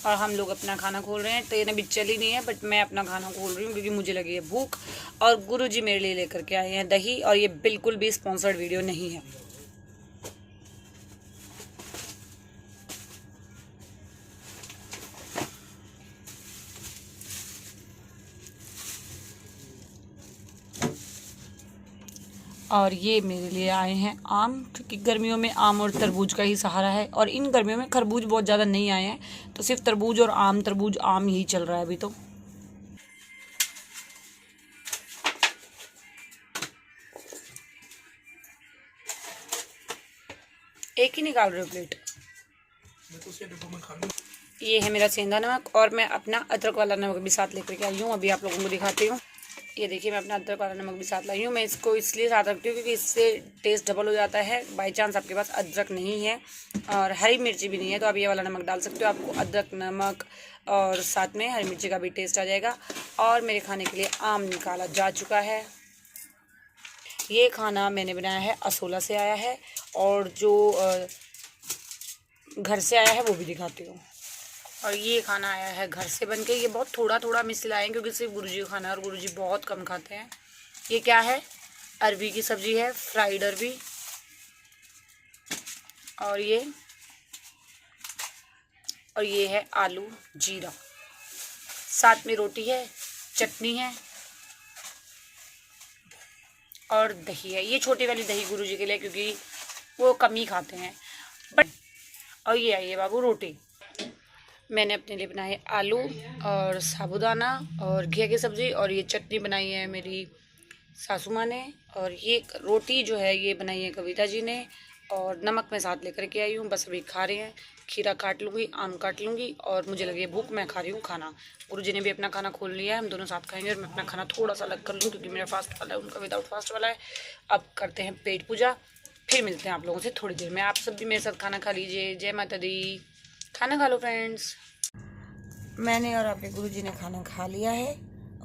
और हम लोग अपना खाना खोल रहे हैं। ट्रेन अभी चली नहीं है बट मैं अपना खाना खोल रही हूँ क्योंकि मुझे लगी है भूख। और गुरुजी मेरे लिए लेकर के आए हैं दही, और ये बिल्कुल भी स्पॉन्सर्ड वीडियो नहीं है। और ये मेरे लिए आए हैं आम, क्योंकि गर्मियों में आम और तरबूज का ही सहारा है। और इन गर्मियों में खरबूज बहुत ज़्यादा नहीं आए हैं, तो सिर्फ तरबूज और आम, तरबूज आम ही चल रहा है अभी तो। एक ही निकाल रहे हो प्लेट? ये है मेरा सेंधा नमक, और मैं अपना अदरक वाला नमक भी साथ लेकर के आई हूँ। अभी आप लोगों को दिखाती हूँ। ये देखिए, मैं अपना अदरक वाला नमक भी साथ लाई हूँ। मैं इसको इसलिए साथ रखती हूँ क्योंकि इससे टेस्ट डबल हो जाता है। बाई चांस आपके पास अदरक नहीं है और हरी मिर्ची भी नहीं है तो आप ये वाला नमक डाल सकते हो। आपको अदरक, नमक और साथ में हरी मिर्ची का भी टेस्ट आ जाएगा। और मेरे खाने के लिए आम निकाला जा चुका है। ये खाना मैंने बनाया है, असोला से आया है, और जो घर से आया है वो भी दिखाती हूँ। और ये खाना आया है घर से बन के। ये बहुत थोड़ा थोड़ा मिसलाए हैं क्योंकि सिर्फ गुरुजी का खाना है और गुरुजी बहुत कम खाते हैं। ये क्या है? अरबी की सब्जी है, फ्राइड अरबी। और ये है आलू जीरा। साथ में रोटी है, चटनी है और दही है। ये छोटी वाली दही गुरुजी के लिए क्योंकि वो कम ही खाते हैं। बट और ये आइए बाबू रोटी। मैंने अपने लिए बनाए आलू और साबूदाना और घिया की सब्ज़ी, और ये चटनी बनाई है मेरी सासू माँ ने, और ये रोटी जो है ये बनाई है कविता जी ने, और नमक मैं साथ लेकर के आई हूँ। बस अभी खा रहे हैं। खीरा काट लूँगी, आम काट लूँगी, और मुझे लगी है भूख, मैं खा रही हूँ खाना। गुरुजी ने भी अपना खाना खोल लिया है, हम दोनों साथ खाएंगे। और मैं अपना खाना थोड़ा सा अलग कर लूँ क्योंकि मेरा फास्ट वाला है, उनका विदाउट फास्ट वाला है। अब करते हैं पेट पूजा, फिर मिलते हैं आप लोगों से थोड़ी देर में। आप सब भी मेरे साथ खाना खा लीजिए। जय माता दी। खाना खा लो फ्रेंड्स। मैंने और आपके गुरुजी ने खाना खा लिया है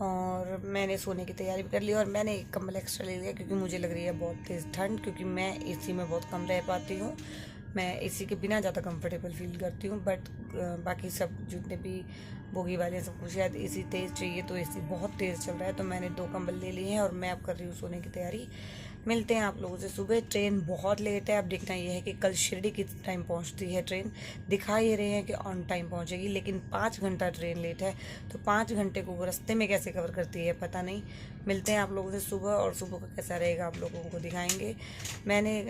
और मैंने सोने की तैयारी भी कर ली। और मैंने एक कंबल एक्स्ट्रा ले लिया क्योंकि मुझे लग रही है बहुत तेज़ ठंड, क्योंकि मैं एसी में बहुत कम रह पाती हूँ। मैं एसी के बिना ज़्यादा कंफर्टेबल फील करती हूँ। बट बाकी सब जितने भी बोगी वाले हैं सबको शायद एसी तेज़ चाहिए, तो एसी बहुत तेज़ चल रहा है। तो मैंने 2 कंबल ले लिए हैं और मैं अब कर रही हूँ सोने की तैयारी। मिलते हैं आप लोगों से सुबह। ट्रेन बहुत लेट है। अब देखना ये है कि कल शिरडी किस टाइम पहुंचती है ट्रेन। दिखा ये रहे हैं कि ऑन टाइम पहुंचेगी, लेकिन 5 घंटा ट्रेन लेट है। तो 5 घंटे को वो रास्ते में कैसे कवर करती है पता नहीं। मिलते हैं आप लोगों से सुबह, और सुबह का कैसा रहेगा आप लोगों को दिखाएंगे। मैंने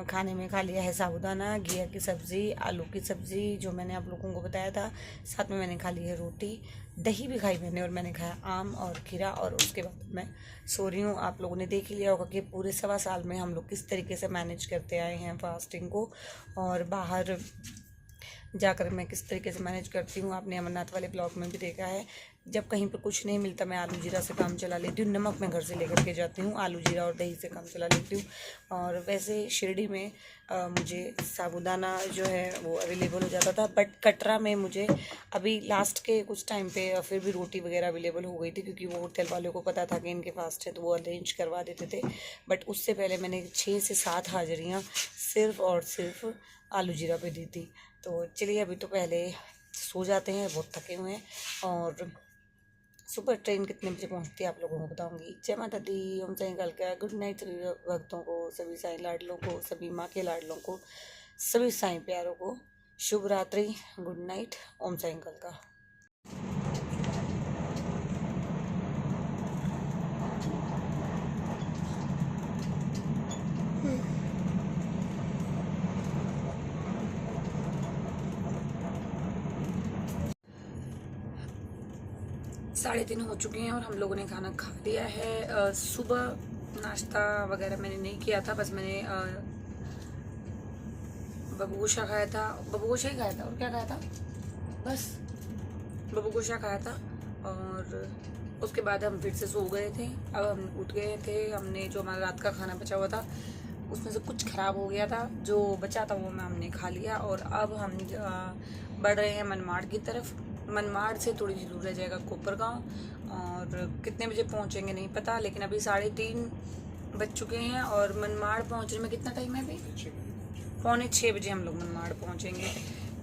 खाने में खा लिया है साबूदाना, घिया की सब्ज़ी, आलू की सब्ज़ी जो मैंने आप लोगों को बताया था। साथ में मैंने खा ली है रोटी, दही भी खाई मैंने, और मैंने खाया आम और खीरा। और उसके बाद मैं सो रही हूँ। आप लोगों ने देख लिया होगा कि पूरे 1.25 साल में हम लोग किस तरीके से मैनेज करते आए हैं फास्टिंग को, और बाहर जाकर मैं किस तरीके से मैनेज करती हूँ। आपने अमरनाथ वाले ब्लॉग में भी देखा है। जब कहीं पर कुछ नहीं मिलता मैं आलू जीरा से काम चला लेती हूँ। नमक मैं घर से लेकर के जाती हूँ, आलू जीरा और दही से काम चला लेती हूँ। और वैसे शिरडी में मुझे साबूदाना जो है वो अवेलेबल हो जाता था, बट कटरा में मुझे अभी लास्ट के कुछ टाइम पे फिर भी रोटी वगैरह अवेलेबल हो गई थी, क्योंकि वो होटल वालों को पता था कि इनके फास्ट है तो वो अरेंज करवा देते थे। बट उससे पहले मैंने 6 से 7 हाजिरियाँ सिर्फ़ और सिर्फ आलू जीरा पे दी थी। तो चलिए अभी तो पहले सो जाते हैं, बहुत थके हुए हैं। और सुबह ट्रेन कितने बजे पहुंचती है आप लोगों को बताऊंगी। जय माता दी। ओम साईं काल का गुड नाइट सभी भक्तों को, सभी साईं लाडलों को, सभी माँ के लाडलों को, सभी साईं प्यारों को शुभ रात्रि, गुड नाइट, ओम साईं काल का। 3:30 हो चुके हैं और हम लोगों ने खाना खा लिया है। सुबह नाश्ता वगैरह मैंने नहीं किया था, बस मैंने बबूगोशा खाया था। बबूगोशा ही खाया था, और क्या खाया था? बस बबूगोशा खाया था। और उसके बाद हम फिर से सो गए थे। अब हम उठ गए थे। हमने जो हमारा रात का खाना बचा हुआ था उसमें से कुछ ख़राब हो गया था, जो बचा था वो हमने खा लिया। और अब हम बढ़ रहे हैं मनमाड़ की तरफ। मनमाड़ से थोड़ी सी दूर रह जाएगा कोपरगांव, और कितने बजे पहुंचेंगे नहीं पता, लेकिन अभी 3:30 बज चुके हैं। और मनमाड़ पहुंचने में कितना टाइम है अभी? 5:45 बजे हम लोग मनमाड़ पहुंचेंगे।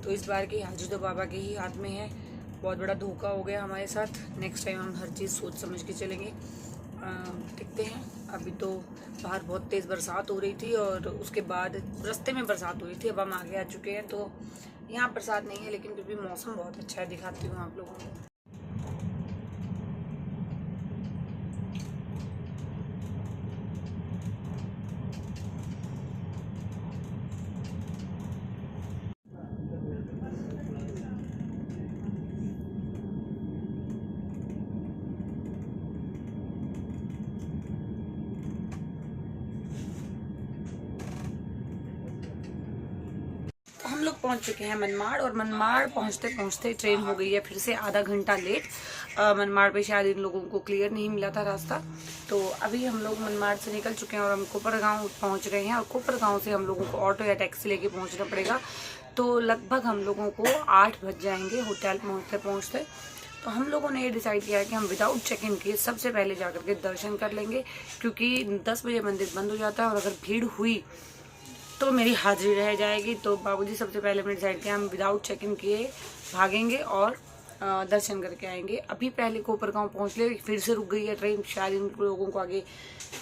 तो इस बार की हाजिर तो बाबा के ही हाथ में है। बहुत बड़ा धोखा हो गया हमारे साथ। नेक्स्ट टाइम हम हर चीज़ सोच समझ के चलेंगे। देखते हैं। अभी तो बाहर बहुत तेज़ बरसात हो रही थी और उसके बाद रास्ते में बरसात हुई थी। अब हम आगे आ चुके हैं तो यहाँ बरसात नहीं है, लेकिन फिर भी मौसम बहुत अच्छा है। दिखाती हूँ आप लोगों को। हम लोग पहुंच चुके हैं मनमाड़, और मनमाड़ पहुंचते पहुंचते ट्रेन हो गई है फिर से आधा घंटा लेट। मनमाड़ पे शायद इन लोगों को क्लियर नहीं मिला था रास्ता, तो अभी हम लोग मनमाड़ से निकल चुके हैं और हम कोपरगांव पहुंच गए हैं। और कोपरगांव से हम लोगों को ऑटो या टैक्सी लेके पहुंचना पड़ेगा। तो लगभग हम लोगों को 8 बज जाएंगे होटल पहुँचते पहुँचते। तो हम लोगों ने ये डिसाइड किया है कि हम विदाउट चेक इन के सबसे पहले जाकर के दर्शन कर लेंगे, क्योंकि 10 बजे मंदिर बंद हो जाता है और अगर भीड़ हुई तो मेरी हाजिरी रह जाएगी। तो बाबूजी सबसे पहले हमने डिसाइड किया हम विदाउट चेक इन किए भागेंगे और दर्शन करके आएंगे। अभी पहले कोपरगांव पहुंच ले, फिर से रुक गई है ट्रेन। शायद इन लोगों को आगे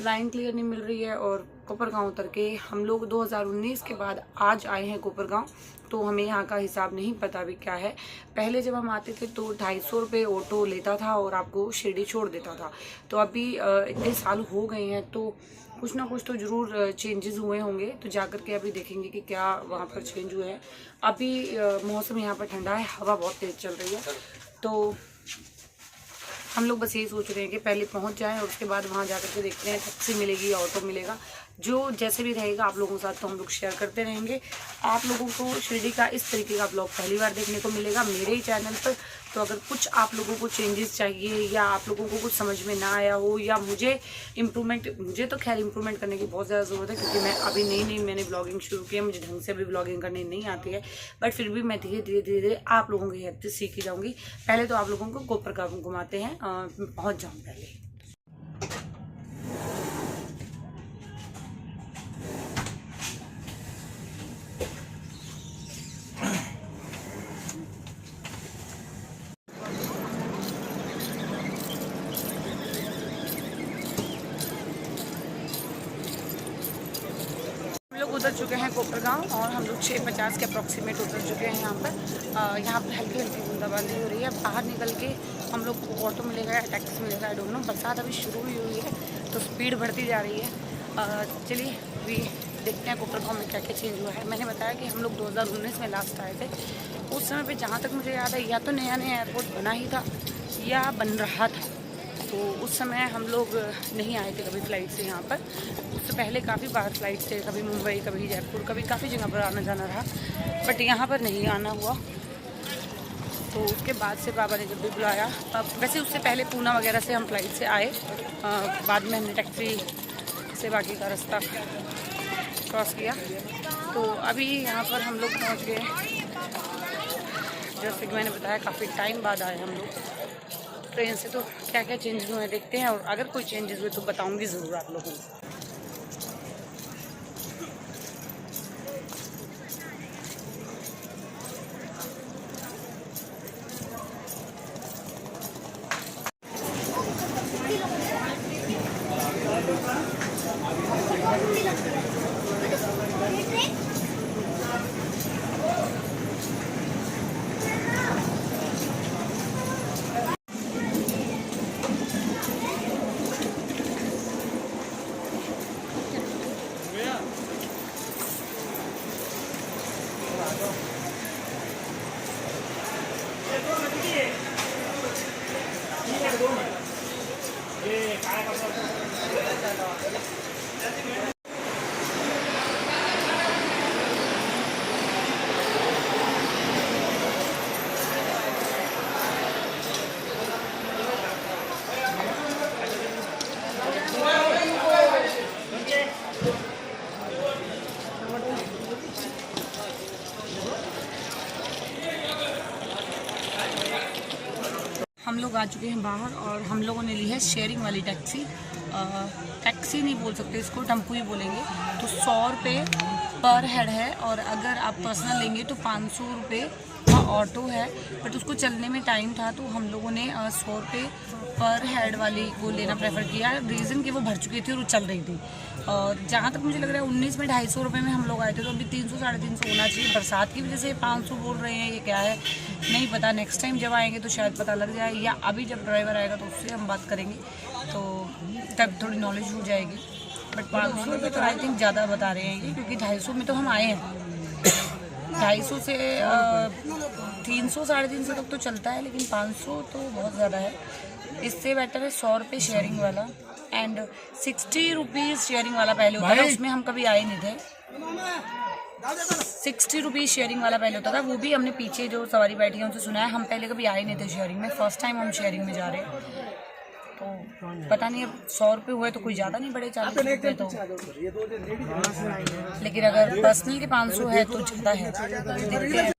लाइन क्लियर नहीं मिल रही है। और कोपरगांव उतर के हम लोग 2019 के बाद आज आए हैं कोपरगांव, तो हमें यहाँ का हिसाब नहीं पता भी क्या है। पहले जब हम आते थे तो 250 रुपये ऑटो लेता था और आपको शिरडी छोड़ देता था। तो अभी इतने साल हो गए हैं तो कुछ ना कुछ तो ज़रूर चेंजेस हुए होंगे। तो जाकर के अभी देखेंगे कि क्या वहाँ पर चेंज हुए हैं। अभी मौसम यहाँ पर ठंडा है, हवा बहुत तेज़ चल रही है। तो हम लोग बस यही सोच रहे हैं कि पहले पहुँच जाएं और उसके बाद वहाँ जाकर के देखते हैं टैक्सी मिलेगी, ऑटो मिलेगा, जो जैसे भी रहेगा आप लोगों के साथ तो हम लोग शेयर करते रहेंगे। आप लोगों को शिरडी का इस तरीके का ब्लॉग पहली बार देखने को मिलेगा मेरे ही चैनल पर। तो अगर कुछ आप लोगों को चेंजेस चाहिए या आप लोगों को कुछ समझ में ना आया हो या मुझे तो खैर इम्प्रूवमेंट करने की बहुत ज़्यादा ज़रूरत है, क्योंकि मैं अभी नई मैंने ब्लॉगिंग शुरू की है। मुझे ढंग से अभी ब्लॉगिंग करनी नहीं आती है, बट फिर भी मैं धीरे धीरे आप लोगों की हेल्प से सीखी जाऊँगी। पहले तो आप लोगों को कोपरगांव घुमाते हैं, पहुँच जाऊँ पहले। उतर चुके हैं कोपरगांव और हम लोग 6:50 के अप्रॉक्सीमेट उतर चुके हैं यहाँ पर। यहाँ पर हल्की हल्की बूंदाबांदी हो रही है। बाहर निकल के हम लोग को ऑटो मिलेगा या टैक्सी मिलेगा, आई डोंट नो। बरसात अभी शुरू हुई है तो स्पीड बढ़ती जा रही है। चलिए अभी देखते हैं कोपरगांव में क्या क्या चेंज हुआ है। मैंने बताया कि हम लोग 2019 में लास्ट आए थे। उस समय पर जहाँ तक मुझे याद है या तो नया एयरपोर्ट बना ही था या बन रहा था। तो उस समय हम लोग नहीं आए थे कभी फ़्लाइट से यहाँ पर। उससे पहले काफ़ी बार फ़्लाइट से, कभी मुंबई, कभी जयपुर, कभी काफ़ी जगह पर आना जाना रहा, बट यहाँ पर नहीं आना हुआ। तो उसके बाद से बाबा ने जब भी बुलाया, वैसे उससे पहले पूना वगैरह से हम फ़्लाइट से आए। बाद में हमने टैक्सी से बाकी का रास्ता क्रॉस किया। तो अभी यहाँ पर हम लोग पहुँच गए। जैसे कि मैंने बताया काफ़ी टाइम बाद आए हम लोग ट्रेन से। तो क्या क्या चेंजेस हुए देखते हैं, और अगर कोई चेंजेस हुए तो बताऊंगी ज़रूर आप लोगों को। हम लोग आ चुके हैं बाहर और हम लोगों ने ली है शेयरिंग वाली टैक्सी। टैक्सी नहीं बोल सकते इसको, टेम्पू ही बोलेंगे। तो 100 रुपये पर हेड है, और अगर आप पर्सनल लेंगे तो 500 रुपये का ऑटो है। बट उसको चलने में टाइम था तो हम लोगों ने 100 रुपये पर हेड वाली को लेना प्रेफर किया, रीज़न कि वो भर चुकी थी और वो चल रही थी। और जहाँ तक मुझे लग रहा है 19 में 250 रुपये में हम लोग आए थे, तो अभी 300 350 होना चाहिए। बरसात की वजह से 500 बोल रहे हैं, ये क्या है नहीं पता। नेक्स्ट टाइम जब आएंगे तो शायद पता लग जाए, या अभी जब ड्राइवर आएगा तो उससे हम बात करेंगे, तो तब थोड़ी नॉलेज हो जाएगी। बट 500 रुपये तो आई थिंक ज़्यादा बता रहे हैं ये, क्योंकि 250 में तो हम आए हैं। 250 से 300 350 तक तो चलता है, लेकिन 500 तो बहुत ज़्यादा है। इससे बेटर है 100 रुपये शेयरिंग वाला, एंड 60 रुपीज़ शेयरिंग वाला पहले होता था, उसमें हम कभी आए नहीं थे। 60 रुपीज़ शेयरिंग वाला पहले होता था, वो भी हमने पीछे जो सवारी बैठी है उनसे सुना है, हम पहले कभी आए नहीं थे शेयरिंग में, फर्स्ट टाइम हम शेयरिंग में जा रहे हैं। तो पता नहीं अब 100 रुपये हुए तो कोई ज़्यादा नहीं बढ़े, 40 रुपये तो। लेकिन अगर पर्सनल के 500 है तो ज़्यादा है, देखते हैं।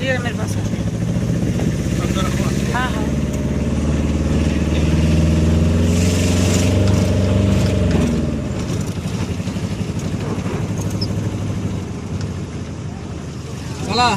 ये मेरे पास हाँ हाँ चला